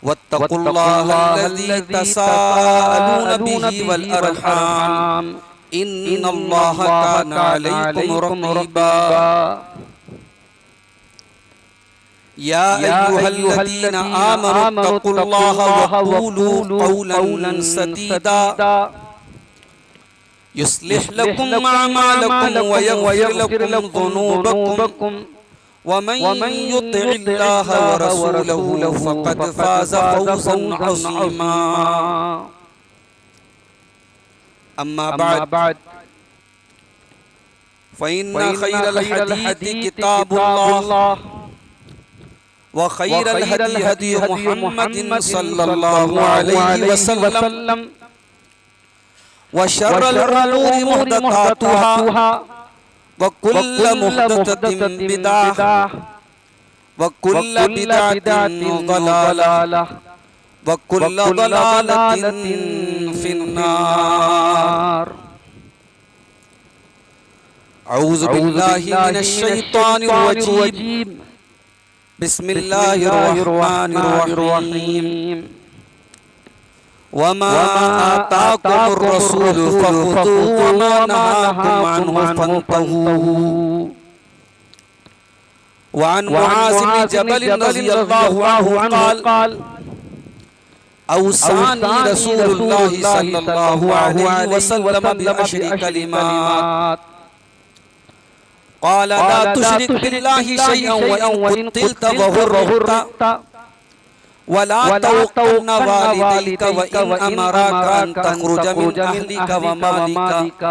वत्तकुल्लाहल्लज़ी तसाअलून बिही वल अरहाम इन्नल्लाहा काना अलैकुम रक़ीबा। या अय्युहल्लज़ीना आमनुत्तकुल्लाहा वक़ूलू क़ौलन सदीदा युस्लिह लकुम अअमालकुम व यग़फिर लकुम ज़ुनूबकुम वमन युतिइल्लाह व रसूलहु फ़क़द फ़ाज़ फ़ौज़न अज़ीमा। अम्मा बाद फ़इन्न खैरल हदीथि किताबुल्लाह व खैरल हदी हदी मुहम्मदिन सल्लल्लाहु अलैहि वसल्लम व शर्रल उमूरि मुहदसातुहा व कुल्लु मुहदसतिन बिदअह व कुल्लु बिदअतिन ज़लालह व कुल्लु ज़लालतिन फिन्नार। औज़ु बिल्लाहि मिनश शैतानिर रजीम। बिस्मिल्लाहिर्रहमानिर्रहीम। वमा आताकुमुर रसूलु फ़ख़ुज़ूहु वमा नहाकुम अन्हु फ़न्तहू। वअन मुआज़ बिन जबल रज़ियल्लाहु अन्हु क़ाल औसानी रसूलुल्लाहि सल्लल्लाहु अलैहि वसल्लम बिअश्रि कलिमात क़ाल ला तुश्रिक बिल्लाहि शैअन व इन क़ुतिल्त व हुर्रित वला तउक़्क़िन वालिदैक व इन अमराक अन तख़रुज मिन अहलिक व मालिक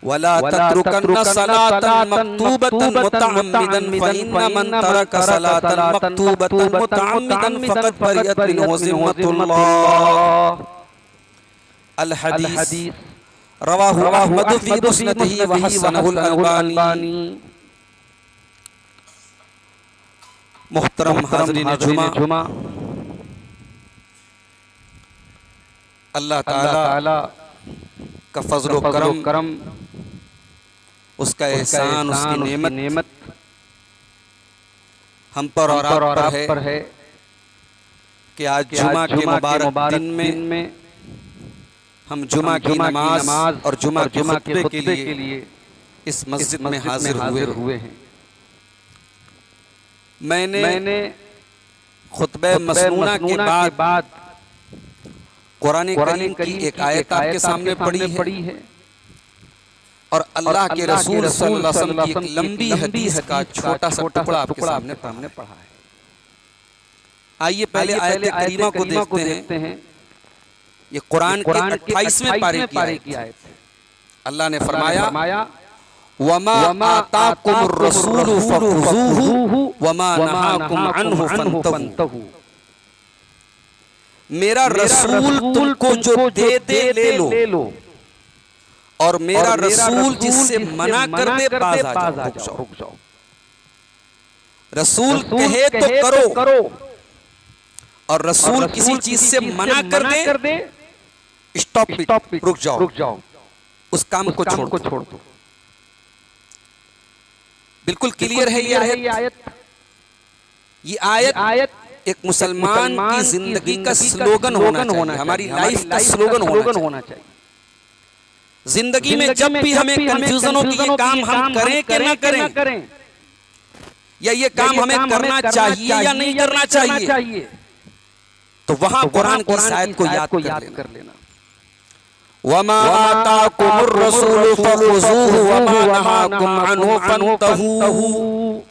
वला तत्रुकन्न सलातन मक्तूबतन मुतअम्मिदन फ़इन्न मन तरक सलातन मक्तूबतन मुतअम्मिदन फ़क़द बरियत मिन्हु ज़िम्मतुल्लाह। अल हदीस रवाहु अहमद फ़ी मुस्नदिही व हसनहुल अलबानी। मुहतरम हाज़रीन जुमा, अल्लाह ताला का फज़्ल व करम, उसका एहसान, उसकी नेमत हम पर और आप पर है कि आज जुमा के मुबारक दिन में हम जुमा की नमाज और जुमा के खुतबे के लिए इस मस्जिद में हाजिर हुए हैं। मैंने खुतबे मसनूना के बाद कुरान करीम की एक आयत आपके सामने पढ़ी है और अल्लाह के रसूल सल्लल्लाहु अलैहि वसल्लम की एक लंबी हदीस का छोटा सा टुकड़ा आपके सामने पढ़ा है। आइए पहले आयत करीमा को देखते हैं। ये कुरान के 28वें पारे की आयत है। अल्लाह ने फरमाया वमा आताकुमुर रसूलु फ़ख़ुज़ूहु वमा नहाकुम अन्हु फ़न्तहू। मेरा रसूल तुमको जो दे ले लो और मेरा रसूल जिससे मना कर दे बाज़ आ जाओ। रुक जाओ। रसूल कहे तो करो और रसूल किसी चीज से मना कर दे स्टॉप, रुक जाओ, उस काम को छोड़ दो। बिल्कुल क्लियर है ये आयत। ये आयत एक मुसलमान की जिंदगी का स्लोगन होना चाहिए, हमारी लाइफ का स्लोगन होना चाहिए। जिंदगी में जब भी हमें कंफ्यूजन हो कि ये काम हम करें कि ना करें, या ये काम हमें करना चाहिए या नहीं करना चाहिए, तो वहां कुरान की इस आयत को याद कर लेना। वमा आताकुमुर रसूलु फ़ख़ुज़ूहु वमा नहाकुम अन्हु फ़न्तहू।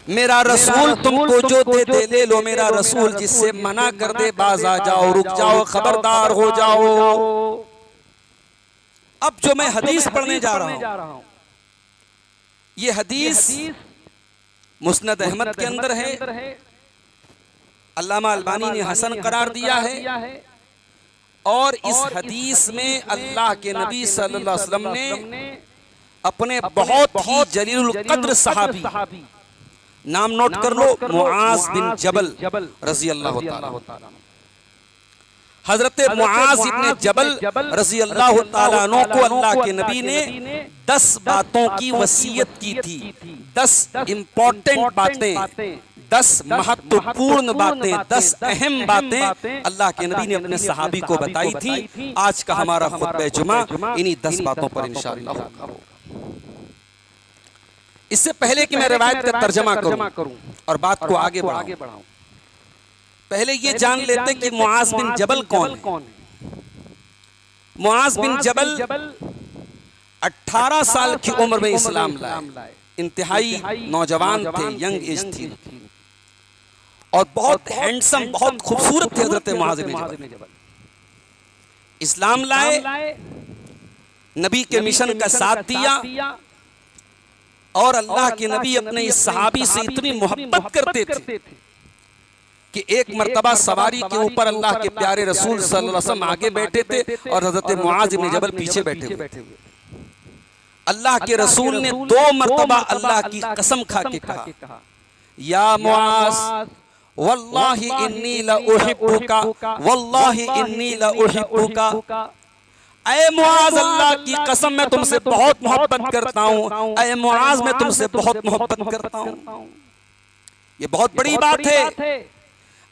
मेरा रसूल तुमको जो दे ले लो, मेरा रसूल जिससे मना कर दे बाज़ आ जाओ, रुक जाओ, खबरदार हो जाओ। अब जो मैं हदीस पढ़ने जा रहा हूं, ये हदीस मुस्नद अहमद के अंदर है। अल्लामा अलबानी ने हसन करार दिया है और इस हदीस में अल्लाह के नबी सल्लल्लाहु अलैहि वसल्लम ने अपने बहुत ही जलीलुल कद्र सहाबी, नाम नोट कर लो, मुआज़ बिन जबल रज़ियल्लाहु ताला। हजरत मुआज़ इब्ने जबल रज़ियल्लाहु ताला अन्हु को अल्लाह के नबी ने 10 बातों की वसीयत की थी। 10 इंपॉर्टेंट बातें 10 महत्वपूर्ण बातें, 10 अहम बातें अल्लाह के नबी ने अपने सहाबी को बताई थी। आज का हमारा खुतबा जुमा इन्हीं 10 बातों पर इंशाअल्लाह होगा। इससे पहले कि मैं रिवायत का तर्जमा करूं और बात को आगे बढ़ाऊं, पहले ये जान लेते कि मुआज बिन जबल कौन है। मुआज बिन जबल 18 साल की उम्र में इस्लाम लाए। इंतहाई नौजवान थे, यंग एज थी और बहुत हैंडसम, बहुत खूबसूरत थे हजरत मुआज बिन जबल। इस्लाम लाए, नबी के मिशन का साथ दिया और अल्लाह के नबी अपने इस सहाबी से इतनी मोहब्बत करते थे कि एक मर्तबा सवारी के ऊपर अल्लाह के प्यारे रसूल सल्लल्लाहु अलैहि वसल्लम आगे बैठे थे और हजरत मुआज बिन जबल पीछे बैठे हुए। अल्लाह के रसूल ने 2 मर्तबा अल्लाह की कसम खा के कहा, या मुआज वल्लाहि इन्नी ला उहिब्बुका, वल्लाहि इन्नी ला उहिब्बुका। ऐ मुआज, अल्लाह की कसम मैं तुमसे बहुत मोहब्बत करता हूँ। ऐ मुआज, मैं तुमसे बहुत मोहब्बत करता हूँ। ये बहुत बड़ी बात है।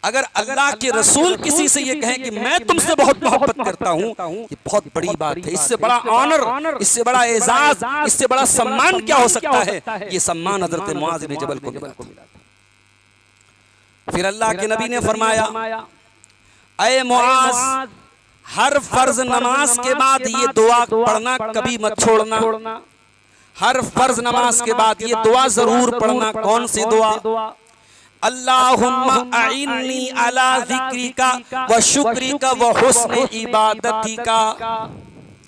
अगर अल्लाह के रसूल किसी से ये कहें कि मैं तुमसे बहुत मोहब्बत करता हूँ, ये बहुत बड़ी बात है। इससे बड़ा ऑनर, इससे बड़ा एजाज, इससे बड़ा सम्मान क्या हो सकता है। ये सम्मान हजरत मुआज बिन जबल को मिला। फिर अल्लाह के नबी ने फरमाया, ऐ मुआज, हर फर्ज नमाज के बाद ये दुआ पढ़ना कभी मत छोड़ना। हर फर्ज नमाज के बाद ये दुआ जरूर पढ़ना। कौन सी दुआ? अल्लाहुम्मा अइन्नी अला ज़िक्रिका व शुक्रिका व हुस्न इबादतिका।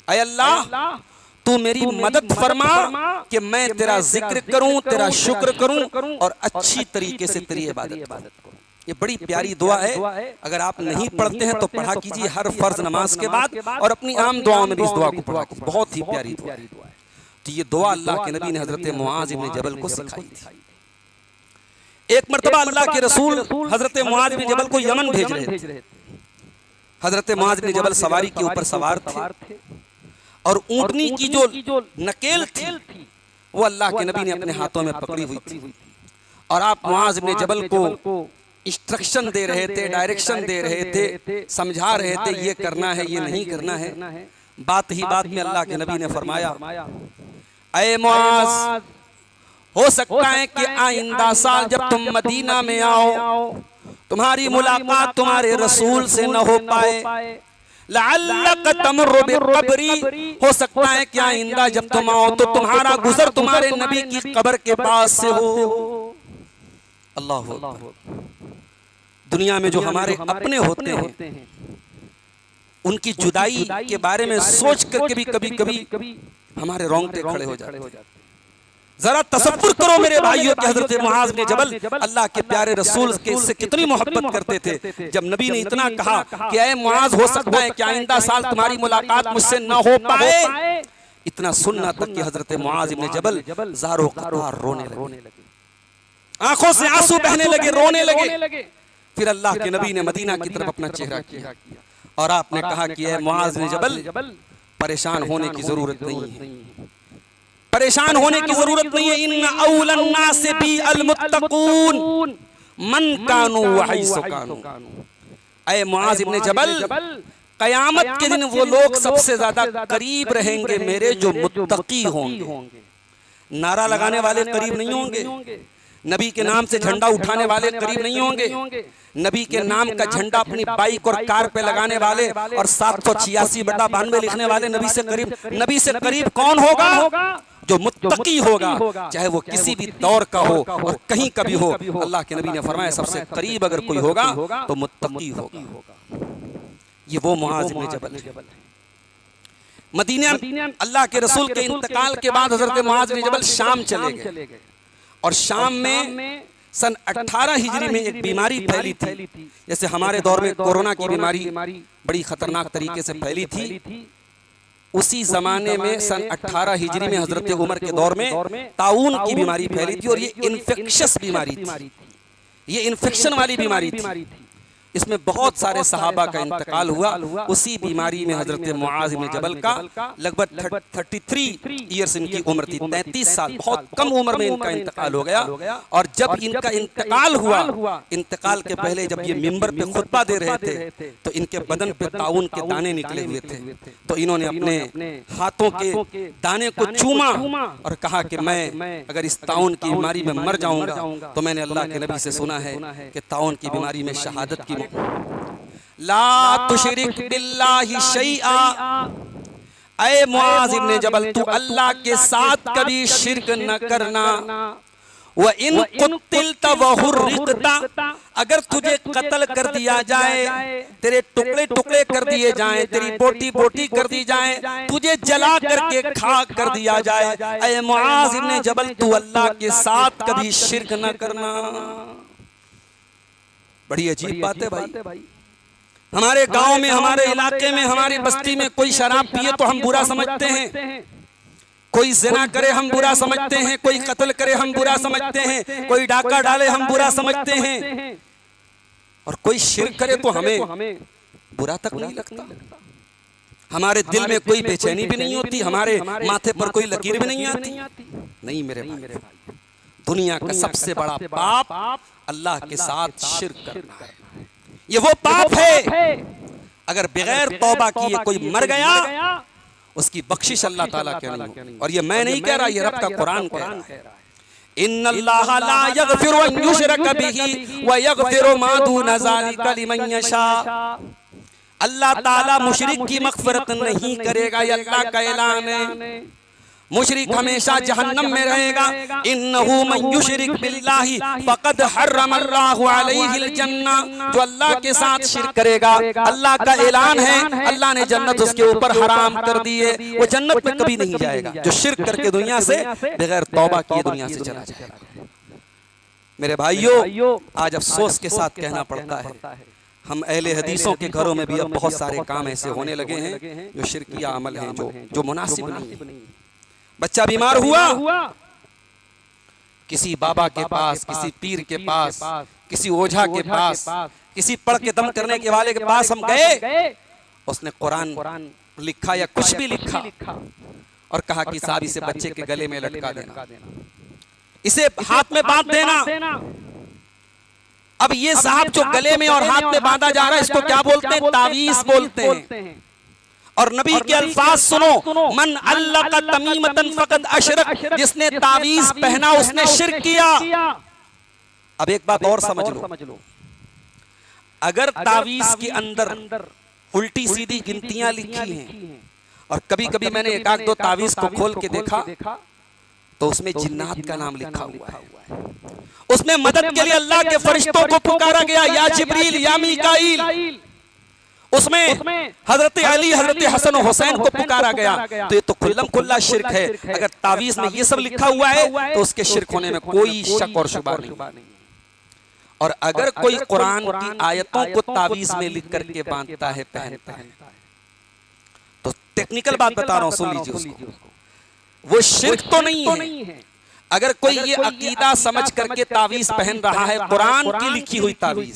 ऐ अल्लाह, तू मेरी मदद फरमा कि मैं तेरा जिक्र करूं, तेरा शुक्र करूं और अच्छी तरीके से तेरी इबादत करूं। ये बड़ी प्यारी दुआ है। अगर आप नहीं पढ़ते हैं तो पढ़ा कीजिए हर फर्ज नमाज के बाद और अपनी आम दुआओं में भी इस दुआ को पढ़ा कीजिए। बहुत ही प्यारी दुआ है। तो ये दुआ अल्लाह के नबी ने हजरत मुआज इब्न जबल को सिखाई थी। एक मर्तबा अल्लाह के रसूल हजरत मुआज बिन जबल को यमन भेज रहे थे। हजरत मुआज बिन जबल सवारी के ऊपर सवार थे और ऊंटनी की जो नकेल थी वो अल्लाह के नबी ने अपने हाथों में पकड़ी हुई थी और आप मुआज बिन जबल को इंस्ट्रक्शन दे रहे थे, डायरेक्शन दे रहे थे, समझा रहे थे ये करना है, ये नहीं करना है। बात ही बात में अल्लाह के नबी ने फरमाया, ऐ मुआज, हो सकता है कि आइंदा साल जब तुम मदीना में आओ तुम्हारी मुलाकात तुम्हारे रसूल से न हो पाए। लअल्लक तमर्रु बिक़ब्री, हो सकता है कि आइंदा जब तुम आओ तो तुम्हारा गुजर तुम्हारे नबी की कब्र के पास से हो। अल्लाह अल्लाह। दुनिया में जो हमारे अपने होते हैं उनकी जुदाई के बारे में सोच करके भी कभी कभी हमारे रोंगटे खड़े हो जाते हैं। जरा तसव्वुर करो मेरे भाइयों कि हजरत मुआज बिन जबल अल्लाह के प्यारे रसूल के से कितनी मोहब्बत करते थे। जब नबी ने इतना कहा कि ऐ मुआज, हो सकता है कि आइंदा साल तुम्हारी मुलाकात मुझसे न हो पाए, इतना सुनना तक कि हजरत मुआज बिन जबल ज़ारो क़तार रोने लगे, आंखों से आंसू बहने लगे, रोने लगे। फिर अल्लाह के नबी ने मदीना की तरफ अपना चेहरा किया और आपने कहा कि ऐ मुआज बिन जबल, परेशान होने की जरूरत नहीं है, परेशान होने की जरूरत नहीं है। इन्ना औलन नास बी अल मुत्तकून मन कानू व हैसु कानू। ऐ मुआज इब्न जबल, कयामत के दिन वो लोग सबसे ज्यादा करीब रहेंगे मेरे जो मुत्तकी होंगे। नारा लगाने वाले करीब नहीं होंगे, नबी के नाम से झंडा उठाने वाले करीब नहीं होंगे, नबी के नाम का झंडा अपनी बाइक और कार पे लगाने वाले और 786/92 लिखने वाले नबी से करीब कौन होगा? जो मुत्तकी होगा, चाहे वो किसी भी दौर का हो और कहीं का भी हो। अल्लाह के नबी ने फरमाया सबसे करीब अगर कोई होगा तो मुत्तकी होगा। ये वो मुआज इब्न जबल है। मदीना अल्लाह के रसूल के इंतकाल के बाद हजरत मुआज इब्न जबल शाम चले गए और शाम में सन 18 हिजरी में एक बीमारी फैली थी। जैसे हमारे दौर में कोरोना की बीमारी बड़ी खतरनाक तरीके से फैली थी, उसी जमाने में सन 18 हिजरी में हजरत उमर के दौर में ताउन की बीमारी फैली थी और ये इन्फेक्शियस बीमारी थी, ये इन्फेक्शन वाली बीमारी थी। इसमें बहुत सारे सहाबा का इंतकाल हुआ। उसी बीमारी में हजरत मुआज इब्न जबल का लगभग 33 ईयर्स इनकी उम्र थी, 33 साल, बहुत कम उम्र में इनका इंतकाल हो गया। और जब इनका इंतकाल हुआ, इंतकाल के पहले जब ये मिंबर पे खुतबा दे रहे थे तो इनके बदन पे ताउन के दाने निकले हुए थे। तो इन्होंने अपने हाथों के दाने को चूमा और कहा कि मैं अगर इस ताउन की बीमारी में मर जाऊंगा तो मैंने अल्लाह के नबी से सुना है कि ताउन की बीमारी में शहादत की ला तुशरिक बिल्लाहि शैआ, ऐ मुआज इब्न जबल तू अल्लाह के साथ कभी शिरक न करना। व इन कुतिलता व हुर्रिकता, अगर तुझे कत्ल कर दिया जाए, तेरे टुकड़े टुकड़े कर दिए जाएं, तेरी बोटी बोटी कर दी जाए, तुझे जला करके खाक कर दिया जाए, ऐ मुआज इब्न जबल तू अल्लाह के साथ कभी शिरक न करना। बड़ी अजीब बात है भाई। हमारे गांव में, हमारे इलाके में, हमारी बस्ती में कोई शराब पिए तो हम बुरा समझते हैं, कोई ज़िना करे हम बुरा समझते हैं, कोई कत्ल करे हम बुरा समझते हैं, कोई डाका डाले हम बुरा समझते हैं, और कोई शिर्क करे तो हमें बुरा तक नहीं लगता। हमारे दिल में कोई बेचैनी भी नहीं होती, हमारे माथे पर कोई लकीर भी नहीं आती। नहीं मेरे भाई, दुनिया का सबसे बड़ा पाप अल्लाह के साथ शिर्क करना है। ये वो पाप है अगर बगैर तौबा किए कोई मर गया, उसकी बख्शिश अल्लाह ताला के नहीं। और ये मैं नहीं कह रहा, ये रब का कुरान कह रहा है। इन्नल्लाह ला यगफिरु अन युशरक बिही व यगफिरु मा दून ज़ालिका लिमन यशा। अल्लाह ताला मुशरिक की मग़फ़िरत नहीं करेगा, ये अल्लाह का ऐलान है। मुशरिक हमेशा जहन्नम में रहेगा। इन्नहु मन युशरिक बिल्लाहि फ़क़द हर्रमल्लाहु अलैहिल जन्ना, जो अल्लाह के साथ शिर्क करेगा, अल्लाह का ऐलान है, अल्लाह ने जन्नत उसके ऊपर हराम कर दी है, वो जन्नत में कभी नहीं जाएगा। जो शिर्क करके दुनिया से बगैर तौबा किए दुनिया से चला जाएगा। मेरे भाइयों, आज अफसोस के साथ कहना पड़ता है, हम अहले हदीसों के घरों में भी अब बहुत सारे काम ऐसे होने लगे हैं जो शिरकिया अमल हैं, जो मुनासिब नहीं है। बच्चा बीमार हुआ, किसी बाबा के पास, किसी पीर के पास, किसी ओझा के पास, किसी पढ़ के दम करने के वाले के पास हम गए, उसने कुरान लिखा या कुछ भी लिखा और कहा कि साहब इसे बच्चे के गले में लटका देना, इसे हाथ में बांध देना। अब ये साहब जो गले में और हाथ में बांधा जा रहा है, इसको क्या बोलते हैं? तावीज बोलते हैं। और नबी के अल्फाज सुनो, मन अल्लाह का तमीमतन फकद अशरक, जिसने तावीज पहना उसने शिर्क किया। अब एक बात और समझ लो, अगर तावीज के अंदर उल्टी सीधी गिनतियां लिखी हैं, और कभी कभी मैंने एक आध दो तावीज को खोल के देखा तो उसमें जिन्नात का नाम लिखा हुआ है, उसमें मदद के लिए अल्लाह के फरिश्तों को पुकारा गया, या जिब्रील या मीकाईल। उसमें हजरत अली, हजरत हसन और हुसैन को पुकारा गया। तो ये तो खुल्लम खुल्ला शिर्क है। अगर तावीज में ये सब लिखा हुआ है तो उसके शिर्क होने में कोई शक और शुबा नहीं। और अगर कोई कुरान की आयतों को तावीज में लिख करके बांधता है, पहनता है, तो टेक्निकल बात बता रहा हूं, सुन लीजिए उसको, वो शिर्क तो नहीं है। अगर कोई ये अकीदा समझ करके तावीज पहन रहा है, कुरान की लिखी हुई तावीज,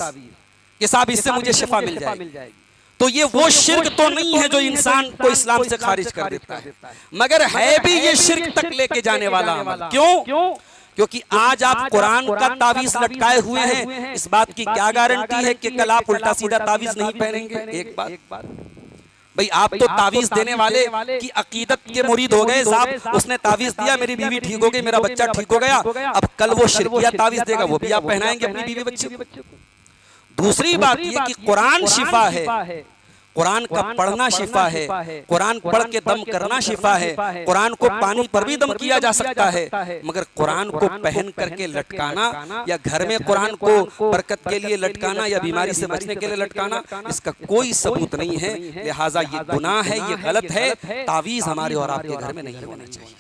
कि साहब इससे मुझे शिफा मिल जाएगी, तो ये वो शिर्क तो नहीं है जो इंसान को इस्लाम से खारिज कर देता है, मगर है भी ये शिर्क तक लेके जाने वाला अमल। क्यों? क्योंकि आज आप कुरान का तावीज लटकाए हुए हैं, इस बात की क्या गारंटी है कि कल आप उल्टा सीधा तावीज नहीं पहनेंगे? एक बात भाई, आप तो तावीज देने वाले की अकीदत के मुरीद हो गए। साहब उसने तावीज दिया, मेरी बीवी ठीक हो गई, मेरा बच्चा ठीक हो गया, अब कल वो शिरकिया तावीज देगा, वो भी आप पहनाएंगे अपनी बीवी बच्चे को। दूसरी बात ये कि कुरान शिफा है, कुरान का पढ़ना शिफा है, कुरान पढ़ के दम करना शिफा है, कुरान को पानी पर भी दम किया जा सकता है, मगर कुरान को पहन करके लटकाना या घर में कुरान को बरकत के लिए लटकाना या बीमारी से बचने के लिए लटकाना, इसका कोई सबूत नहीं है। लिहाजा ये गुनाह है, ये गलत है। तावीज हमारे और आपके घर में नहीं होना चाहिए।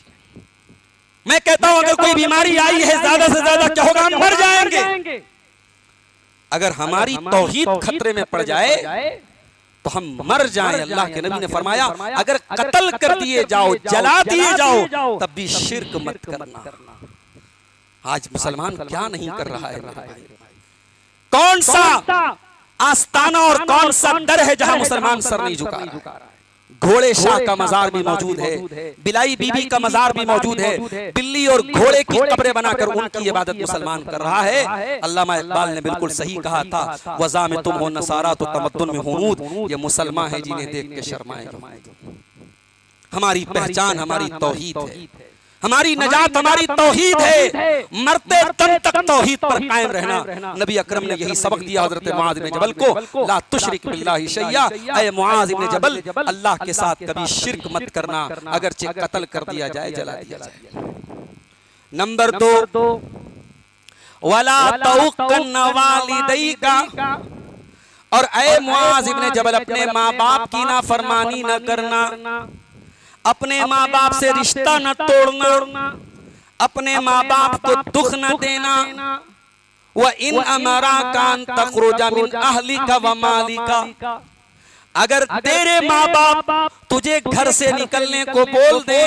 मैं कहता हूं, अगर कोई बीमारी आई है, ज्यादा से ज्यादा क्या होगा? हम मर जाएंगे। अगर हमारी तौहीद खतरे में पड़ जाए तो हम मर जाएं। अल्लाह के नबी ने फरमाया, अगर कत्ल कर दिए जाओ, जला दिए जाओ, तब भी शिर्क मत करना। आज मुसलमान क्या नहीं कर रहा है? कौन सा आस्ताना और कौन सा दर है जहां मुसलमान सर नहीं झुका रहा है। घोड़े शाह का मजार भी मौजूद है, बिलाई बीबी का मजार भी मौजूद है, बिल्ली और घोड़े की कब्रें बनाकर उनकी इबादत मुसलमान कर रहा है। अल्लामा इकबाल ने बिल्कुल सही कहा था, वज़ा में तुम हो नसारा तो तमद्दुन में हुनूद, ये मुसलमान है जिन्हें देख के शर्माएंगे। हमारी पहचान हमारी तौहीद है, हमारी नजात हमारी तौहीद है, मरते दम तक तौहीद पर कायम रहना। नबी अकरम ने यही सबक दिया हजरत मुआज़ इब्न जबल को, ला तुशरिक बिल्लाहि शैया, ऐ मुआज़ इब्न जबल अल्लाह के साथ कभी शिर्क मत करना, अगरचे कत्ल कर दिया जाए, जला दिया जाए। नंबर 2, वला तौक़न वालिदैका, और ऐ मुआज़ इब्न जबल अपने माँ बाप की नाफरमानी न करना, अपने माँ बाप से रिश्ता न तोड़ना, अपने माँ बाप को दुख न देना। व इन अमरा कान तखरुजा मिन अहलिका व मालिका, अगर तेरे माँ बाप तुझे घर से निकलने को बोल दे,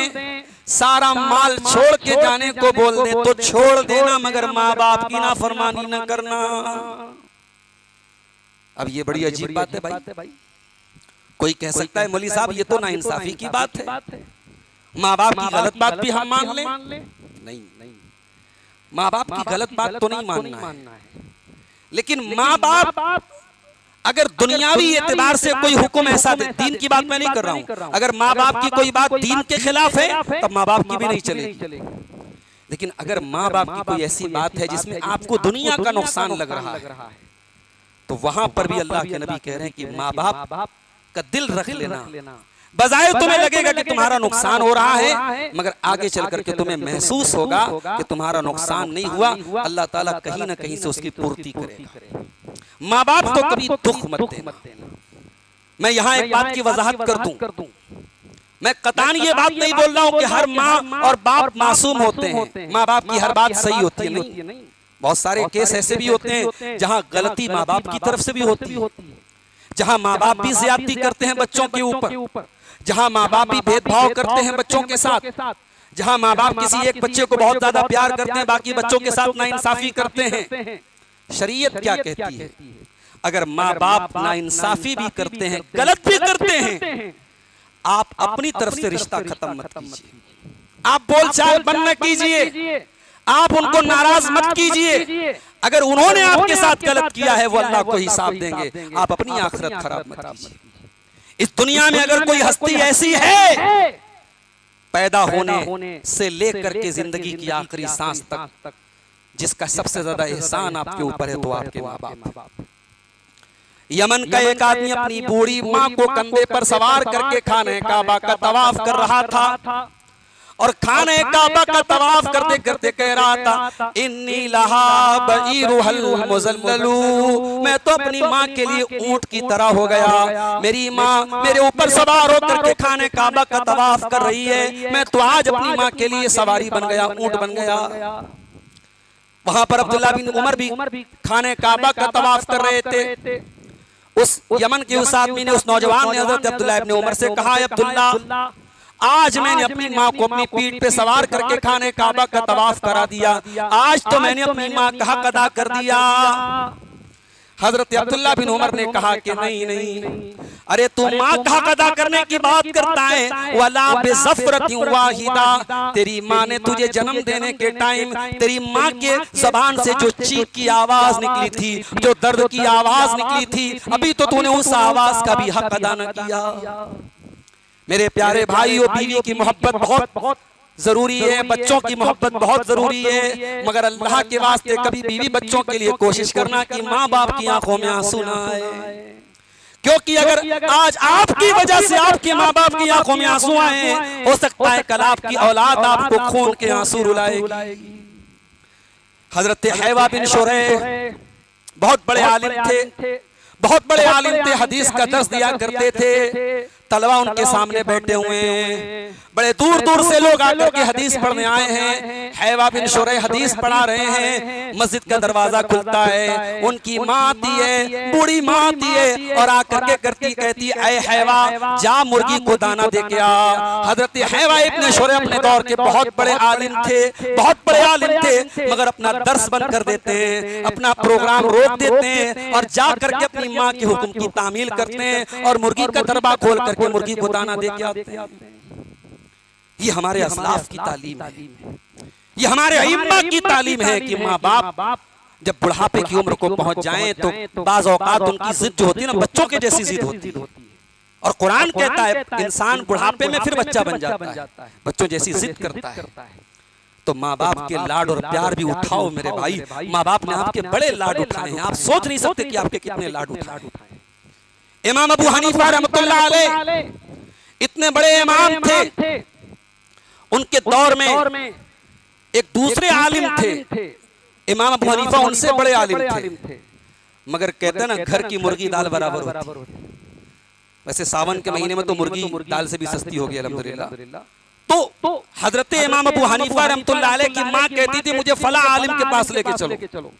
सारा माल छोड़ के जाने को बोल दे तो छोड़ देना, मगर माँ बाप की नाफरमानी न करना। अब ये बड़ी अजीब बात है भाई। कोई कह सकता है मौलवी साहब ये तो नाइंसाफी की बात है, माँ बाप की गलत बात भी हम मान लें। नहीं, माँ बाप की गलत बात तो नहीं मानना है, लेकिन माँ बाप अगर दुनियावी एतबार से कोई हुक्म ऐसा दे, दीन की बात मैं नहीं कर रहा हूँ, अगर माँ बाप की कोई बात दीन के खिलाफ है तब माँ बाप की भी नहीं चलेगी। लेकिन अगर माँ बाप की कोई ऐसी बात है जिसमें आपको दुनिया का नुकसान लग रहा है, तो वहां पर भी अल्लाह के नबी कह रहे हैं कि माँ बाप का दिल रख लेना। बजाय तुम्हें लगेगा कि तुम्हारा नुकसान हो रहा है, मगर आगे चल करके तुम्हें महसूस होगा कि तुम्हारा नुकसान नहीं हुआ, अल्लाह ताला कहीं ना कहीं से उसकी पूर्ति करेगा। माँ बाप तो कभी दुख मत देना। मैं यहाँ एक बात की वजाहत कर दूं, मैं कतान ये बात नहीं बोल रहा हूँ कि हर माँ और बाप मासूम होते हैं, माँ बाप की हर बात सही होती है, नहीं। बहुत सारे केस ऐसे भी होते हैं जहाँ गलती माँ बाप की तरफ से भी होती है, जहाँ माँ बाप भी ज्यादती करते हैं बच्चों के ऊपर, जहाँ माँ बाप भी भेदभाव करते हैं बच्चों के साथ, जहाँ माँ बाप किसी एक बच्चे को बहुत ज्यादा प्यार करते हैं, बाकी बच्चों के साथ नाइंसाफी करते हैं। शरीयत क्या कहती है? अगर माँ बाप नाइंसाफी भी करते हैं, गलत भी करते हैं, आप अपनी तरफ से रिश्ता खत्म मत कीजिए, आप बोलचाल बंद न कीजिए, आप उनको नाराज मत कीजिए। अगर उन्होंने आपके साथ गलत किया है वो अल्लाह को हिसाब देंगे, आप अपनी आखिरत खराब मत कीजिए। इस दुनिया में अगर कोई हस्ती ऐसी है, पैदा होने से लेकर के जिंदगी की आखिरी सांस तक जिसका सबसे ज्यादा एहसान आपके ऊपर है, तो आपके माँ बाप। यमन का एक आदमी अपनी बूढ़ी माँ को कंधे पर सवार करके खाने काबा का तवाफ कर रहा था, और खाने काबा का तवाफ करते करते कह रहा था, इन्नी लहा बईरुहल मुज़ल्ललू, मैं तो अपनी माँ के लिए ऊंट की तरह हो गया, मेरी माँ मेरे ऊपर सवार होकर के खाने काबा का तवाफ कर रही है, मैं तो आज अपनी माँ के लिए सवारी बन गया, ऊंट बन गया। वहां पर अब्दुल्ला बिन उमर भी खाने काबा का तवाफ कर रहे थे। उस यमन के उस आदमी ने, उस नौजवान ने हजरत अब्दुल्ला इब्न उमर से कहा, अब्दुल्ला आज मैंने अपनी माँ को अपनी पीठ पे सवार करके खाने काबा का तवाफ करा दिया, आज तो मैंने अपनी माँ का हक अदा कर दिया। हजरत अब्दुल्ला बिन उमर ने कहा कि नहीं, अरे तू माँ का हक अदा करने की बात करता है, वला बिज़फ़रतिन वाहिदा, तेरी माँ ने तुझे जन्म देने के टाइम तेरी माँ के ज़बान से जो चीख की आवाज निकली थी, जो दर्द की आवाज निकली थी, अभी तो तूने उस आवाज का भी हक अदा न किया। मेरे प्यारे भाइयों, बीवी की मोहब्बत बहुत जरूरी है, बच्चों की मोहब्बत बहुत जरूरी है, मगर अल्लाह के वास्ते कभी बीवी बच्चों के लिए कोशिश करना कि माँ बाप की आंखों में आंसू ना आए, क्योंकि अगर आज आपकी वजह से आपके माँ बाप की आंखों में आंसू आए, हो सकता है कल आपकी औलाद आपको खून के आंसू रुलाएगी। हजरत हैवा बिन शुरैह बहुत बड़े आलिम थे, बहुत बड़े आलिम थे, हदीस का दर्स दिया करते थे, तलवा उनके सामने बैठे हुए हैं, बड़े दूर दूर से लोग आकर के हदीस पढ़ने आए हैं। हैवा बिन शुरैह हदीस पढ़ा रहे हैं। मस्जिद का दरवाजा खुलता है, उनकी माँ आती है, बूढ़ी माँ आती है और आकर के करती कहती ऐ हैवा जा मुर्गी को दाना दे के आ। हजरत हैवा इब्न शुरैह अपने दौर के बहुत बड़े आलिम थे, बहुत बड़े आलिम थे, मगर अपना दर्स बंद कर देते हैं, अपना प्रोग्राम रोक देते हैं और जा करके अपनी माँ के हुक्म की तामील करते हैं और मुर्गी का दरबा खोल करके मुर्गी को दाना दे के आते हैं। ये हमारे असलाफ की तालीम है, ये हमारे अइम्मा की तालीम है कि माँ बाप जब बुढ़ापे की उम्र को पहुंच जाएं तो बाज़ औक़ात उनकी जिद जो होती है ना बच्चों के जैसी जिद होती है। और कुरान कहता है इंसान बुढ़ापे में फिर बच्चा बन जाता है, बच्चों जैसी जिद करता है। तो माँ बाप के लाड और प्यार भी उठाओ मेरे भाई। माँ बाप ने आपके बड़े लाड उठाए हैं, आप सोच नहीं सकते कि आपके कितने लाड उठाए। इमाम अबू हनीफा रहमतुल्लाह अलैह इतने बड़े इमाम थे, उनके दौर में एक दूसरे आलिम थे, इमाम अबू हनीफा उनसे बड़े आलिम थे, मगर कहते हैं ना घर की मुर्गी दाल बराबर होती। वैसे सावन के महीने में तो मुर्गी दाल से भी सस्ती होगी अल्हम्दुलिल्लाह। तो हजरत इमाम अबू हनीफा रहमतुल्लाह अलैह की माँ कहती थी मुझे फला आलिम के पास लेके चलो।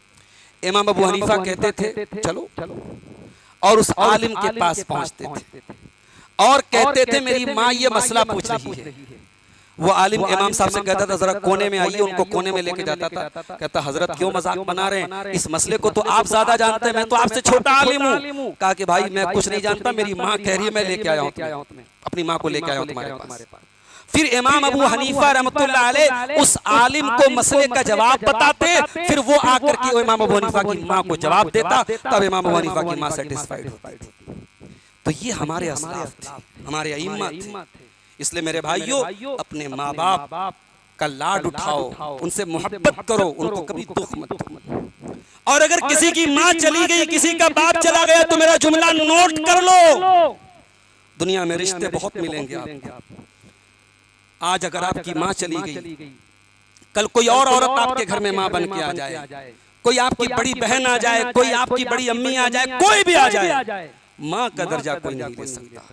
इमाम अबू हनीफा कहते थे चलो, और उस आलिम के पास पहुंचते थे और कहते थे मेरी माँ ये मसला पूछ रही है। वो आलिम इमाम साहब से कहता था जरा कोने में आइए, उनको कोने में लेके जाता था। कहता हजरत क्यों मजाक बना रहे हैं, इस मसले को तो आप ज्यादा जानते हैं, मैं तो आपसे छोटा आलिम हूँ। कहा कि भाई मैं कुछ नहीं जानता, मेरी माँ कह रही है मैं लेके आया हूँ, अपनी माँ को लेके आया हूँ तुम्हारे पास। फिर इमाम अबू हनीफा रहमतुल्लाह अलैह उस आलिम को मसले का जवाब बताते, फिर वो आकर के इमाम अबू हनीफा की माँ को जवाब देता, तब इमाम अबू हनीफा की माँ सेटिस्फाइड होती। तो ये हमारे असलाफ थे, हमारे अइम्मा थे। इसलिए मेरे भाइयों अपने माँ बाप का लाड उठाओ, उनसे मोहब्बत करो, उनको कभी दुख मत दो। और अगर किसी की माँ चली गई, किसी का बाप चला गया तो मेरा जुमला नोट कर लो, दुनिया में रिश्ते बहुत मिलेंगे आपको। आज अगर आपकी माँ चली गई, कल कोई और औरत आपके घर में माँ बन के आ जाए, कोई आपकी बड़ी बहन आ जाए, कोई आपकी बड़ी अम्मी आ जाए, कोई भी आ जाए, माँ का दर्जा कोई नहीं ले सकता,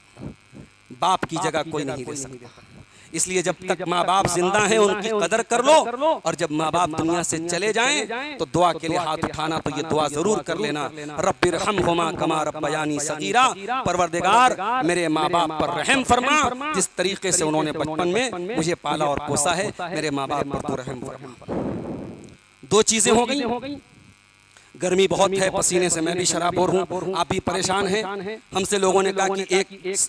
बाप की जगह कोई नहीं ले सकता। इसलिए जब तक माँ बाप जिंदा हैं उनकी कदर कर लो, और जब माँ बाप दुनिया से चले जाएं तो दुआ के लिए हाथ उठाना, तो ये दुआ जरूर कर लेना, रब्बिरहमहुमा कमा रब्बयानी सगीरा, परवरदिगार मेरे माँ बाप पर रहम फरमा, जिस तरीके से उन्होंने बचपन में मुझे पाला और पोसा है, मेरे माँ बाप पर तो रहम फरमा। दो चीजें हो गई, गर्मी बहुत है, पसीने से मैं भी शराबोर हूँ, आप भी परेशान हैं। हमसे लोगों ने कहा कि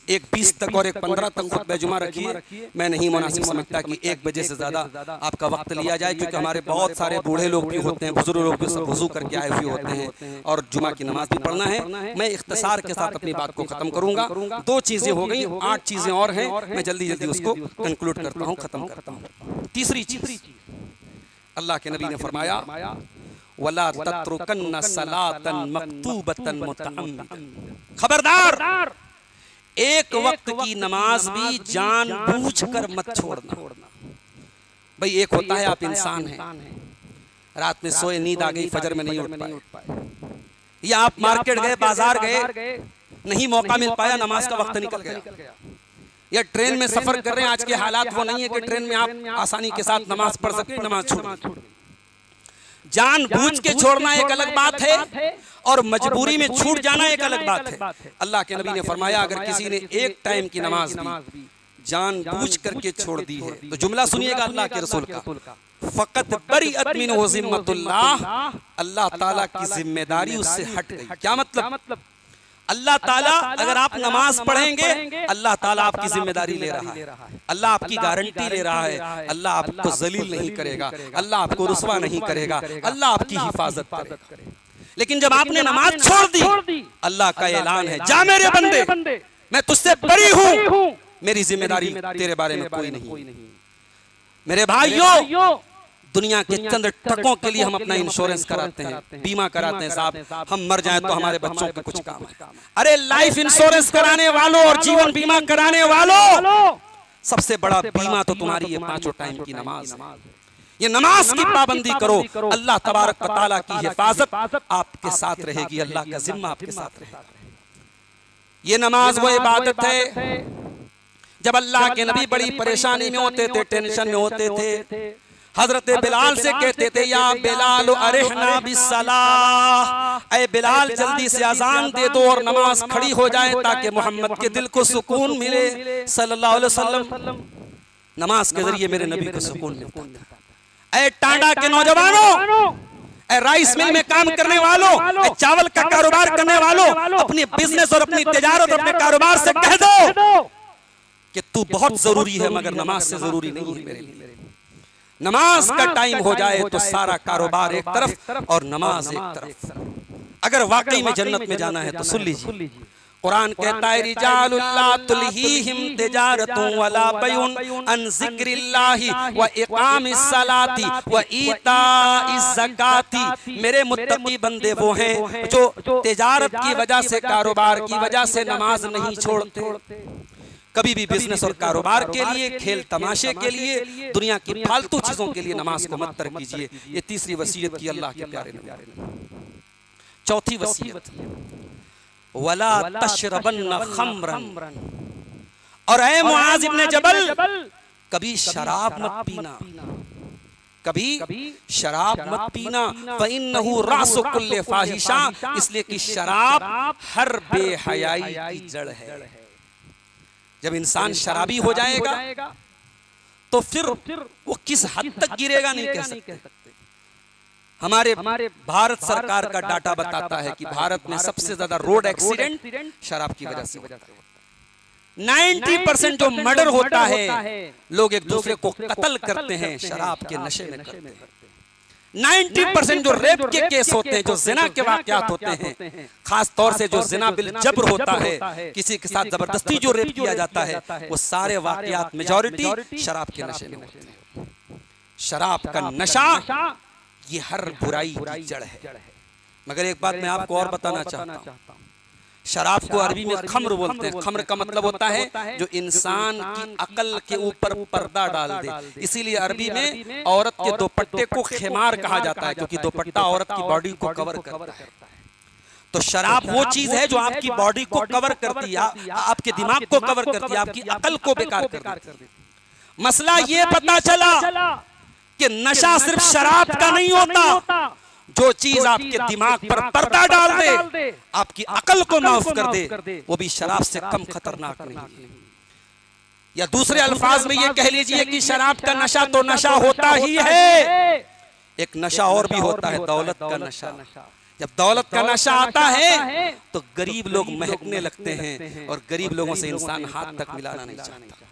एक 20 तक और एक 15 तक खुतबा जुमा रखिए। मैं नहीं मुनासिब समझता कि 1 बजे से ज़्यादा आपका वक्त लिया जाए, क्योंकि हमारे बहुत सारे बूढ़े लोग भी होते हैं, बुजुर्ग लोग भी सब वुज़ू करके आए हुए होते हैं और जुमा की नमाज भी पढ़ना है। मैं इख्तिसार के साथ अपनी बात को ख़त्म करूँगा। 2 चीज़ें हो गई, 8 चीज़ें और हैं, मैं जल्दी जल्दी उसको कंक्लूड करता हूँ, ख़त्म करता हूँ। तीसरी चीज़, अल्लाह के नबी ने फरमाया वला तत्रुकन्न सलातन मक्तूबतन मुतअम्मिदन, खबरदार एक वक्त की नमाज भी जानबूझकर मत छोड़ना। भाई एक होता है आप इंसान हैं, रात में सोए, नींद आ गई, फजर में नहीं उठ पाए, या आप मार्केट गए, बाजार गए, नहीं मौका मिल पाया, नमाज का वक्त निकल गया, या ट्रेन में सफर कर रहे हैं, आज के हालात वो नहीं है कि ट्रेन में आप आसानी के साथ नमाज पढ़ सके, नमाज छोड़। जानबूझ के छोड़ना एक अलग बात है और मजबूरी में छूट जाना एक अलग बात है। अल्लाह के नबी ने फरमाया अगर किसी ने एक टाइम की नमाज भी जानबूझ करके छोड़ दी है, तो जुमला सुनिएगा अल्लाह के रसूल का, फकत बरीअत मिन्हु ज़िम्मतुल्लाह, अल्लाह ताला की जिम्मेदारी उससे हट गई। क्या मतलब? अल्लाह ताला अगर आप नमाज पढ़ेंगे, अल्लाह ताला आपकी जिम्मेदारी ले रहा है, अल्लाह आपकी गारंटी ले रहा है, अल्लाह आपको जलील नहीं करेगा, अल्लाह आपको रुस्वा नहीं करेगा, अल्लाह आपकी हिफाजत करेगा। लेकिन जब आपने नमाज छोड़ दी, अल्लाह का ऐलान है, जा मेरे बंदे मैं तुझसे बरी हूं, मेरी जिम्मेदारी तेरे बारे में कोई नहीं। मेरे भाइयों, दुनिया के चंद टकों के लिए हम अपना इंश्योरेंस कराते हैं, बीमा कराते हैं, साहब हम मर जाएं तो हमारे बच्चों के कुछ काम है। अरे लाइफ इंश्योरेंस कराने वालों और जीवन बीमा कराने वालों, सबसे बड़ा बीमा तो तुम्हारी ये 5 टाइम की नमाज है। ये नमाज की पाबंदी करो, अल्लाह तबारक व तआला की हिफाजत आपके साथ रहेगी, अल्लाह का जिम्मा आपके साथ रहेगा। ये नमाज वो इबादत है जब अल्लाह के नबी बड़ी परेशानी में होते थे, टेंशन में होते थे, हजरत बिलाल से कहते थे या बिलाल अरिहना बिस्सलाह, ऐ बिलाल जल्दी से अजान दे दो और नमाज खड़ी हो जाए ताकि मोहम्मद के दिल को सुकून मिले सल्लल्लाहु अलैहि वसल्लम। नमाज के जरिए मेरे नबी को सुकून मिलता था। ऐ टांडा के नौजवानों, ऐ राइस मिल में काम करने वालों, ऐ चावल का कारोबार करने वालों, अपनी बिजनेस और अपनी तिजारत और अपने कारोबार से कह दो कि तू बहुत जरूरी है मगर नमाज से जरूरी नहीं है मेरे लिए। नमाज का टाइम हो जाए तो सारा कारोबार एक तरफ और नमाज एक तरफ। अगर वाकई में जन्नत में जाना है तो सुन लीजिए, कुरान कहता है रिजालुल्ला तुल्हीहिम तिजारतुन वला बैउन अन जिक्रिल्लाहि व इकामिस सलाती व ईताइज ज़काती। मेरे मुत्तकी बंदे वो हैं जो तिजारत की वजह से, कारोबार की वजह से नमाज नहीं छोड़ते। कभी भी बिजनेस और कारोबार के लिए, खेल तमाशे के लिए, दुनिया की फालतू चीजों के लिए नमाज को मत तर्क कीजिए। ये तीसरी वसीयत की अल्लाह के प्यारे नबी। चौथी वसीयत वला तशरबन्न खम्रन, और ऐ मुआज़ इब्ने जबल कभी शराब मत पीना, कभी शराब मत पीना। फ़इन्नहु रासु कुल्ले फाहिशा, इसलिए कि शराब हर बेहयाई की जड़ है। जब इंसान शराबी हो जाएगा तो फिर वो किस हद तक गिरेगा नहीं कह सकते। हमारे भारत सरकार का डाटा बताता है कि भारत में सबसे ज्यादा रोड एक्सीडेंट शराब की वजह से होता है। 90% जो मर्डर होता है, लोग एक दूसरे को कत्ल करते हैं शराब के नशे में करते हैं। 90% जो रेप के केस होते हैं, जो जिना के वाकयात होते हैं, खास तौर से जो जिना बिल जबर होता है, किसी के साथ जबरदस्ती जो रेप किया जाता है, वो सारे वाकयात मेजॉरिटी शराब के नशे में होते हैं। शराब का नशा ये हर बुराई की जड़ है। मगर एक बात मैं आपको और बताना चाहता हूँ, शराब को अरबी में खम्र बोलते हैं। खम्र का मतलब होता है जो इंसान की अकल के ऊपर पर्दा डाल दे। इसीलिए अरबी में औरत के दुपट्टे को खिमार कहा जाता है, क्योंकि दुपट्टा औरत की बॉडी को कवर करता है। तो शराब वो चीज है जो आपकी बॉडी को कवर करती है, आपके दिमाग को कवर करती है, आपकी अकल को बेकार कर देती है। मसला ये पता चला कि नशा सिर्फ शराब का नहीं होता, जो चीज आपके दिमाग पर पर्दा डाल दे, आपकी अकल को माफ कर दे, वो भी शराब से कम खतरनाक नहीं है। या दूसरे अल्फाज में ये कह लीजिए कि शराब का नशा तो नशा होता ही है, एक नशा और भी होता है दौलत का नशा। जब दौलत का नशा आता है तो गरीब लोग महकने लगते हैं और गरीब लोगों से इंसान हाथ तक मिलाना नहीं चाहता।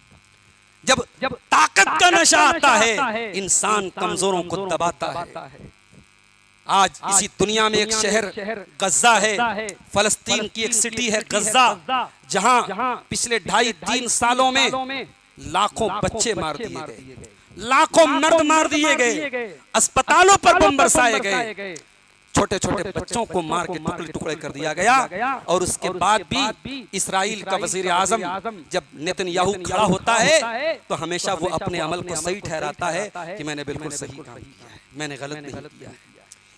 जब ताकत का नशा आता है, इंसान कमजोरों को दबाता है। आज इसी दुनिया में एक शहर गज्जा है, फलस्तीन की एक सिटी है गज्जा, जहां पिछले 2.5-3 सालों में लाखों बच्चे मार दिए गए, लाखों मर्द मार दिए गए, अस्पतालों पर बम बरसाए गए, छोटे छोटे बच्चों को मार के टुकड़े टुकड़े कर दिया गया। और उसके बाद भी इस्राइल का वजीर आजम जब नेतन्याहू खड़ा होता है तो हमेशा वो अपने अमल को सही ठहराता है कि मैंने बिल्कुल सही काम किया है, मैंने गलत नहीं किया है।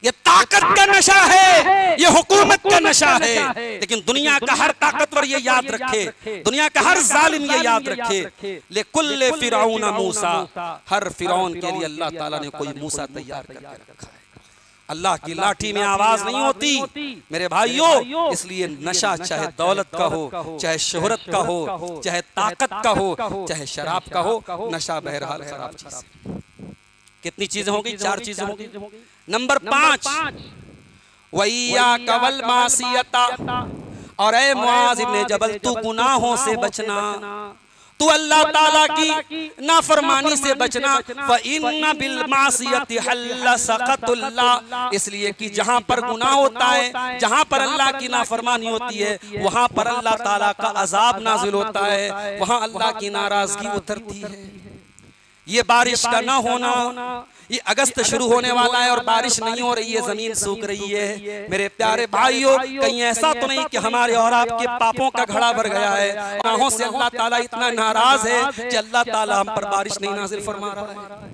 ये ताकत का नशा है, ये हुकूमत का नशा है। लेकिन दुनिया का हर ताकतवर ये याद रखे, दुनिया का हर जालिम ये याद रखे, लेकुल्ले फिरौन मूसा, हर फिरौन के लिए अल्लाह ताला ने कोई मूसा तैयार करके रखा है। अल्लाह की लाठी में आवाज नहीं होती मेरे भाइयों। इसलिए नशा चाहे दौलत का हो, चाहे शोहरत का हो, चाहे ताकत का हो, चाहे शराब का हो, नशा बहरहाल खराब चीज है। कितनी चीजें होंगी? 4 चीजें होंगी। नंबर 5 वइय्याका वल मासियता, और ऐ मुआज़ इब्ने जबल तू गुनाहों से बचना, तू अल्लाह ताला की नाफरमानी से बचना। फ़इन्न बिल मासियति हल्ल सक़तुल्लाह, इसलिए कि जहां पर गुनाह होता है, जहां पर अल्लाह की नाफरमानी होती है, वहां पर अल्लाह ताला का अजाब नाजिल होता है, वहां अल्लाह की नाराजगी उतरती है। ये बारिश का ना होना, ये अगस्त शुरू होने वाला है और बारिश नहीं हो रही है, जमीन सूख रही है। मेरे प्यारे भाइयों, कहीं ऐसा तो नहीं कि हमारे और आपके पापों का घड़ा भर गया है, गुनाहों से अल्लाह ताला इतना नाराज है कि अल्लाह ताला हम पर बारिश नहीं नाजिल फरमा रहा है।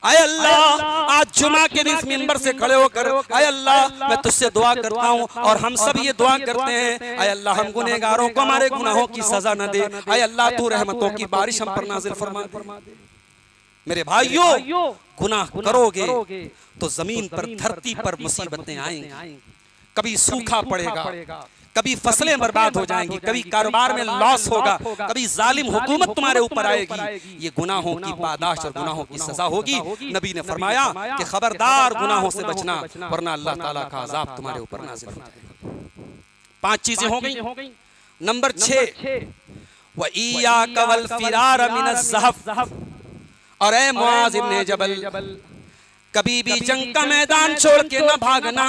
आय अल्लाह, आज जुमा के दिन इस मिंबर से खड़े होकर आय अल्लाह मैं तुझसे दुआ करता हूँ और हम सब ये दुआ करते हैं, आय अल्लाह हम गुनहगारों को हमारे गुनाहों की सजा न दे, आय अल्लाह तू रहमतों की बारिश हम पर नाजिल फरमा दे। मेरे भाइयों, गुनाह करोगे तो जमीन पर, धरती पर मुसीबतें आएंगी, कभी सूखा पड़ेगा, कभी फसलें बर्बाद हो जाएंगी, कभी कारोबार में लॉस होगा, कभी जालिम हुकूमत तुम्हारे ऊपर आएगी। ये गुनाहों की पादाश और गुनाहों की सजा होगी। नबी ने फरमाया कि खबरदार गुनाहों से बचना, वरना अल्लाह ताला का अजाब तुम्हारे ऊपर नाज़िल हो जाएगा। 5 चीजें हो गई। नंबर 6, व इय्याका वल फिरार मिनज़ ज़हफ़, और ए मुआज़ इब्ने जबल, कभी भी जंग का मैदान छोड़ के न भागना।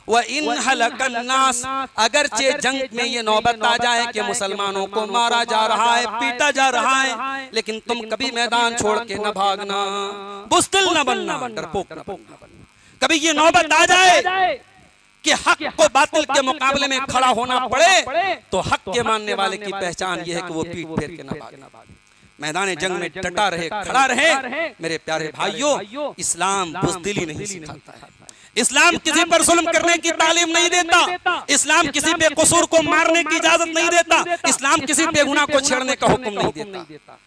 व इन हलकन नास, अगरचे जंग में ये नौबत आ जाए कि मुसलमानों को मारा जा रहा है, पीटा जा रहा है, लेकिन तुम कभी मैदान छोड़ के न भागना, बुज़दिल न बनना, डरपोक न बनना। कभी ये नौबत आ जाए कि हक को बातिल के मुकाबले में खड़ा होना पड़े, तो हक के मानने वाले की पहचान ये है कि वो पीठ फेर के न भागे, मैदान जंग में डटा रहे, खड़ा रहे। मेरे प्यारे भाइयों, इस्लाम बुज़दिली नहीं सिखाता है, इस्लाम किसी पर जुल्म करने की तालीम नहीं देता, इस्लाम किसी बेकसूर को मारने की इजाजत नहीं देता, इस्लाम किसी बेगुनाह को छेड़ने का हुक्म नहीं देता,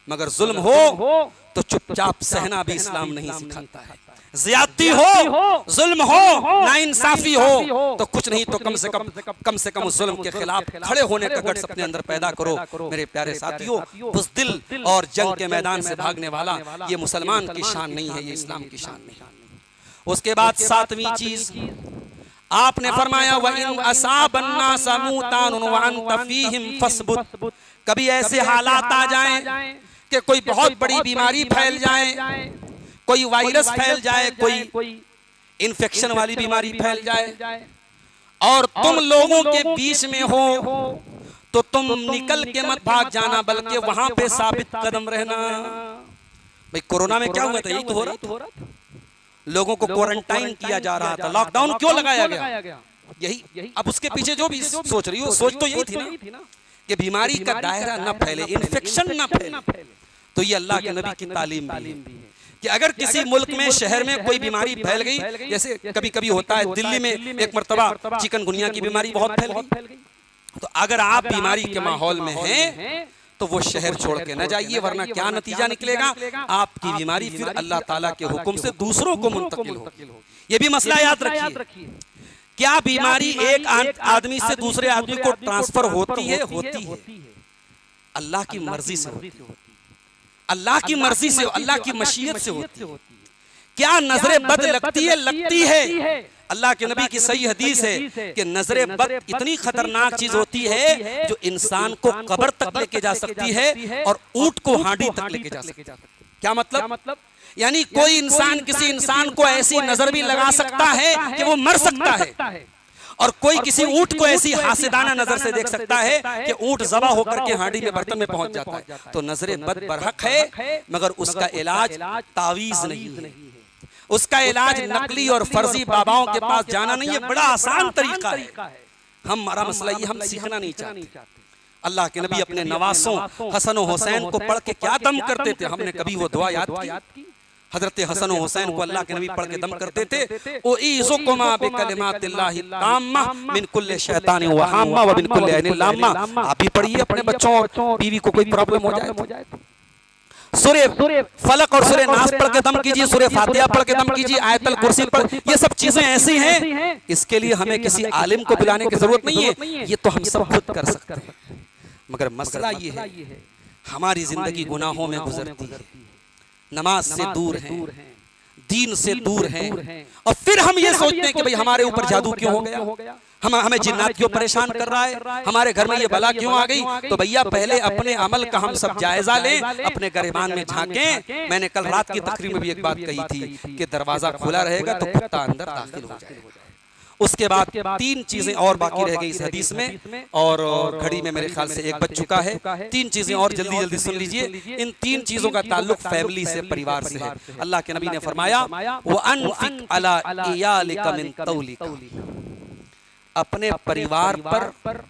मगर जुल्म हो तो चुपचाप सहना भी इस्लाम नहीं सिखाता है। ज़्यादती हो, जुल्म हो, नाइंसाफी हो, तो कुछ नहीं तो कम से कम उस जुल्म के खिलाफ खड़े होने का गट्स अपने अंदर पैदा करो। मेरे प्यारे साथियों, बुज़दिल और जंग के मैदान से भागने वाला ये मुसलमान की शान नहीं है, ये इस्लाम की शान नहीं है। उसके बाद 7वीं चीज आपने फरमाया, व इन असाबन नास मूतान व अंत फीहिम फस्बुत, कभी ऐसे हालात आ जाएं कि कोई बहुत बड़ी बीमारी फैल जाए, कोई वायरस फैल जाए, कोई इन्फेक्शन वाली बीमारी फैल जाए, और तुम लोगों के बीच में हो, तो तुम निकल के मत भाग जाना, बल्कि वहां पे साबित कदम रहना। भाई कोरोना में क्या हुआ था? यही तो हो रहा था, लोगों को क्वारंटाइन किया जा रहा था, लॉकडाउन क्यों लगाया गया? यही। अब उसके पीछे जो भी सोच रही हो, सोच तो यही थी ना कि बीमारी का दायरा न फैले, इन्फेक्शन न फैले। तो ये अल्लाह के नबी की तालीम भी है कि अगर किसी मुल्क में, शहर में कोई बीमारी फैल गई, जैसे कभी कभी होता है, दिल्ली में एक मर्तबा चिकनगुनिया की बीमारी बहुत फैल गई, तो अगर आप बीमारी के माहौल में हैं तो वो शहर छोड़ के न जाइए, वरना क्या नतीजा निकलेगा? आपकी बीमारी फिर अल्लाह ताला के हुक्म से दूसरों को मुंतकिल होगी। ये भी मसला याद रखिए, क्या बीमारी एक आदमी से दूसरे आदमी को ट्रांसफर होती है? होती है, अल्लाह की मर्जी से होती है, अल्लाह की मर्जी से, अल्लाह की मशीयत से होती है। क्या नजरे बद लगती है? लगती है। अल्लाह के नबी की सही हदीस है कि नजरे बद इतनी खतरनाक चीज होती है जो इंसान को कब्र तक लेके जा सकती है और ऊंट को हांडी तक लेके जा सकती है। क्या मतलब? यानी कोई इंसान किसी इंसान को ऐसी नजर भी लगा सकता है कि वो मर सकता है, और कोई किसी ऊंट को ऐसी हासिदाना नजर से देख सकता है कि ऊंट ज़बा होकर के हांडी में, बर्तन में पहुंच जाता है। तो नजरे बद बरहक है, मगर उसका इलाज तावीज नहीं है, उसका इलाज नकली और फर्जी बाबाओं के पास जाना नहीं है, बड़ा आसान तरीका है। हमारा मसला ये, हम सीखना नहीं चाहते। अल्लाह के नबी अपने नवासों हसन और हुसैन को पढ़ के क्या दम करते थे? हमने कभी वो दुआ याद की? हजरत हसन और हुसैन को अल्लाह के नबी पढ़ के दम करते थे, ओ ईज़ुकुमा बिकलिमातिल्लाहि ताम्मा मिन कुल्li शैतानिन व हाम्मा व मिन कुल्li ऐनिन लाम्मा। आप भी पढ़िए, अपने बच्चों और बीवी को कोई प्रॉब्लम हो जाए तो सूरह फलक और सूरह नास पढ़ के दम कीजिए, सूरह फातिहा पढ़ के दम कीजिए, आयतल कुर्सी पढ़। ये सब चीजें ऐसी हैं, इसके लिए हमें किसी आलिम को बुलाने की जरूरत नहीं है, ये तो हम सब खुद कर सकते हैं। मगर मसला ये है, हमारी जिंदगी गुनाहों में गुजरती है, नमाज से दूर हैं, दीन से दूर हैं, और फिर हम ये सोचते हैं कि भाई हमारे ऊपर जादू क्यों हो गया, हमें जिन्नात क्यों परेशान कर रहा है, हमारे घर में ये बला क्यों आ गई। तो भैया पहले अपने अमल का हम सब जायजा लें, अपने गिरबान में झांकें। मैंने कल रात की तकरीर में भी एक बात कही थी कि दरवाजा खुला रहेगा तो कुत्ता अंदर दाखिल हो जाएगा। उसके बाद 3 चीजें और बाकी रह गई इस हदीस में, और घड़ी में मेरे ख्याल से 1 बज चुका है। 3 चीजें और जल्दी सुन लीजिए। इन 3 चीजों का ताल्लुक फैमिली से, परिवार से है। अल्लाह के नबी ने फरमाया, वो अनफिक अला इयालिका मिन तौलिका, अपने परिवार पर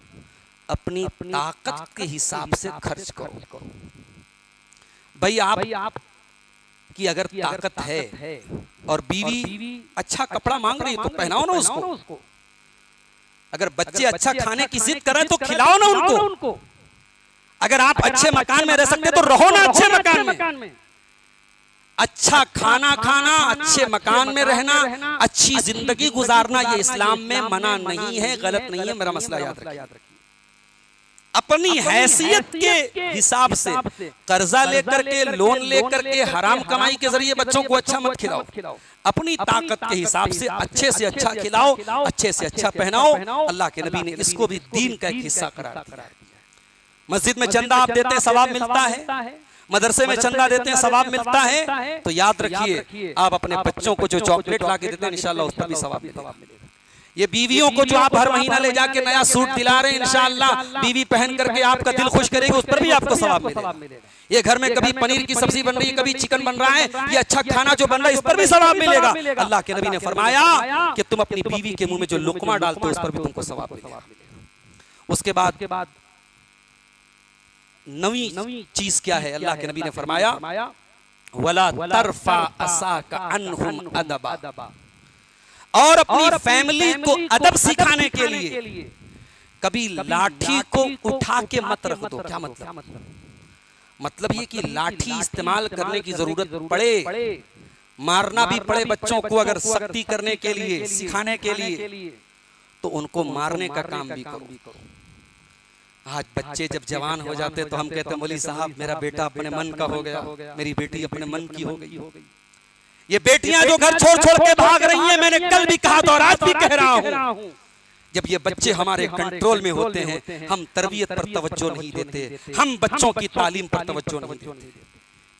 अपनी ताकत के हिसाब से खर्च करो। भाई आप कि अगर ताकत है और बीवी अच्छा कपड़ा मांग रही तो पहनाओ ना उसको। अगर बच्चे अच्छा खाने की जिद करें तो खिलाओ ना उनको। अगर आप अच्छे मकान में रह सकते तो रहो ना अच्छे मकान में। अच्छा खाना खाना, अच्छे मकान में रहना, अच्छी जिंदगी गुजारना ये इस्लाम में मना नहीं है, गलत नहीं है। मेरा मसला याद रखिए। अपनी हैसियत के हिसाब से कर्जा लेकर के, लोन लेकर के, हराम कमाई के जरिए बच्चों को अच्छा मत खिलाओ। अपनी ताकत के हिसाब से अच्छे अच्छा खिलाओ, अच्छे से अच्छा पहनाओ। अल्लाह के नबी ने इसको भी दीन का एक हिस्सा करार दिया। मस्जिद में चंदा आप देते हैं, सवाब मिलता है। मदरसे में चंदा देते हैं, सवाब मिलता है। तो याद रखिए, आप अपने बच्चों को जो चॉकलेट ला के देते हैं इंशाअल्लाह उस पर भी सवाब मिलेगा। ये बीवियों को जो आप हर महीना ले जाके नया सूट दिला रहे हैं, इंशाअल्लाह बीवी पहन करके आपका दिल खुश करेगी, उस पर भी आपको सवाब मिलेगा। ये घर में कभी पनीर की सब्जी बन रही है, कभी चिकन बन रहा है, ये अच्छा खाना जो बन रहा है, इस पर भी सवाब मिलेगा। अल्लाह के नबी ने फरमाया कि तुम अपनी बीवी के मुंह में जो लुकमा डालते हो उस पर भी तुमको सवाब मिलेगा। उसके बाद नवी चीज क्या है? अल्लाह के नबी ने फरमाया वला तरफा असाका अन्हुम अदबा, और अपनी फैमिली को अदब सिखाने के लिए कभी लाठी को उठा के मत रख दो। क्या मतलब ये कि लाठी इस्तेमाल करने की जरूरत पड़े, मारना भी पड़े बच्चों को अगर सख्ती करने के लिए, सिखाने के लिए, तो उनको मारने का काम भी करो। आज बच्चे जब जवान हो जाते तो हम कहते हैं मौलवी साहब मेरा बेटा अपने मन का हो गया, मेरी बेटी अपने मन की हो गई। ये बेटियां जो घर छोड़ के भाग रही हैं, मैंने कल भी कहा था और आज भी कह रहा हूं, जब ये बच्चे हमारे कंट्रोल में होते हैं, हम तरबियत पर तवज्जो नहीं देते, हम बच्चों की तालीम पर तवज्जो नहीं देते।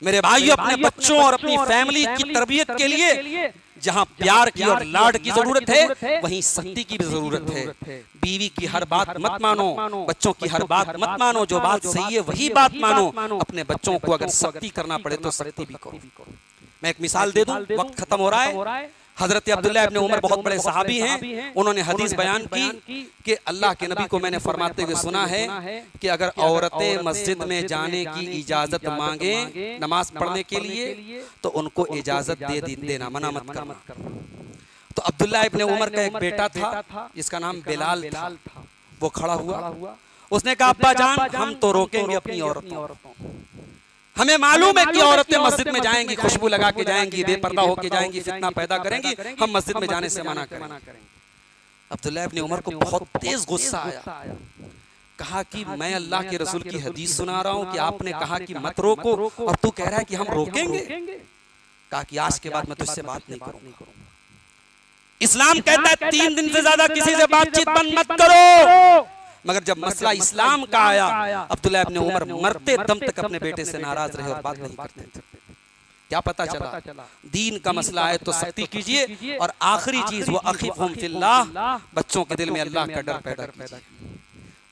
मेरे भाइयों, अपने बच्चों और अपनी फैमिली की तरबियत के लिए जहां प्यार की और लाड की जरूरत है, वहीं सख्ती की भी जरूरत है। बीवी की हर बात मत मानो, बच्चों की हर बात मत मानो, जो बात सही है वही बात मानो। अपने बच्चों को अगर सख्ती करना पड़े तो सख्ती भी करो। मैं एक मिसाल दे दूं, वक्त खत्म हो रहा है। हजरत अब्दुल्लाह इब्न उमर बहुत बड़े सहाबी हैं, उन्होंने हदीस बयान की कि अल्लाह के नबी को मैंने फरमाते हुए सुना है कि अगर औरतें मस्जिद में जाने की इजाजत मांगे नमाज पढ़ने के लिए तो उनको इजाजत दे देना, मना मत करना। तो अब्दुल्लाह इब्न उमर का एक बेटा था जिसका नाम बिलाल था। वो खड़ा हुआ, उसने कहा अब्बा जान हम तो रोकेंगे अपनी औरतों, हमें मालूम है कि औरतें मस्जिद में जाएंगी, खुशबू लगा के जाएंगी, बेपर्दा होके जाएंगी, फितना पैदा करेंगी, हम मस्जिद में जाने से मना करेंगे। अब्दुल्लाह इब्न उमर को बहुत तेज गुस्सा आया। कहा कि मैं अल्लाह के रसूल की हदीस सुना रहा हूं कि आपने कहा कि मत रोको और तू कह रहा है कि हम रोकेंगे। कहा कि आज के बाद मैं तुझसे बात नहीं करूंगा। इस्लाम कहता है 3 दिन से ज्यादा किसी से बातचीत बंद मत करो। मगर जब मसला इस्लाम का आया, अब्दुल्लाह इब्न उमर मरते दम तक अपने बेटे से नाराज रहे और बात नहीं करते थे। क्या पता चला? दीन का मसला है तो सख्ती कीजिए। और आखिरी चीज वो अखीफुम फिल्लाह, बच्चों के दिल में अल्लाह का डर पैदा कीजिए।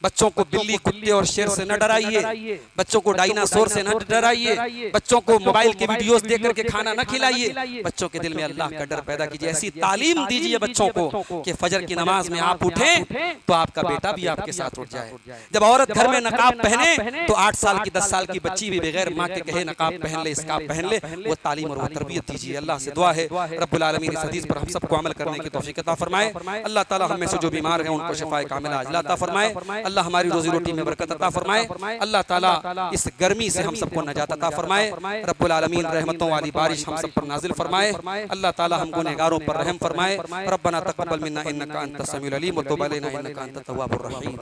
बच्चों को बिल्ली, कुत्ते और शेर से न डराइए, बच्चों को डायनासोर से न डराइए, बच्चों को मोबाइल के वीडियोस देख करके खाना न खिलाइए। बच्चों के दिल में अल्लाह का डर पैदा कीजिए। ऐसी तालीम दीजिए बच्चों को कि फजर की नमाज में आप उठें तो आपका बेटा भी आपके साथ उठ जाए। जब औरत घर में नकाब पहने तो 8 साल की 10 साल की बच्ची भी बगैर माँ के कहे नकाब पहन ले, इसकाब पहन ले। वो तालीम और वो तरबियत दीजिए। अल्लाह से दुआ है रब्बुल आलमीन इस हदीस पर हम सबको अमल करने की तौफीक अता फरमाए। अल्लाह ताला हम में से जो बीमार हैं उनको शिफाए कामिला अजला अता फरमाए। अल्लाह हमारी रोजी रोटी में बरकत अता फरमाए। अल्लाह ताला इस गर्मी से हम सबको नजात अता फरमाए। रब्बुल आलमीन रहमतों वाली बारिश हम सब पर नाजिल फरमाए। अल्लाह ताला हम गुनहगारों पर रहम फरमाए। रब्बना तक़ब्बल मिन्ना इन्नका अंतस समीउल अलीम व तुब अलैना इन्नका अंतत तव्वाबुर रहीम।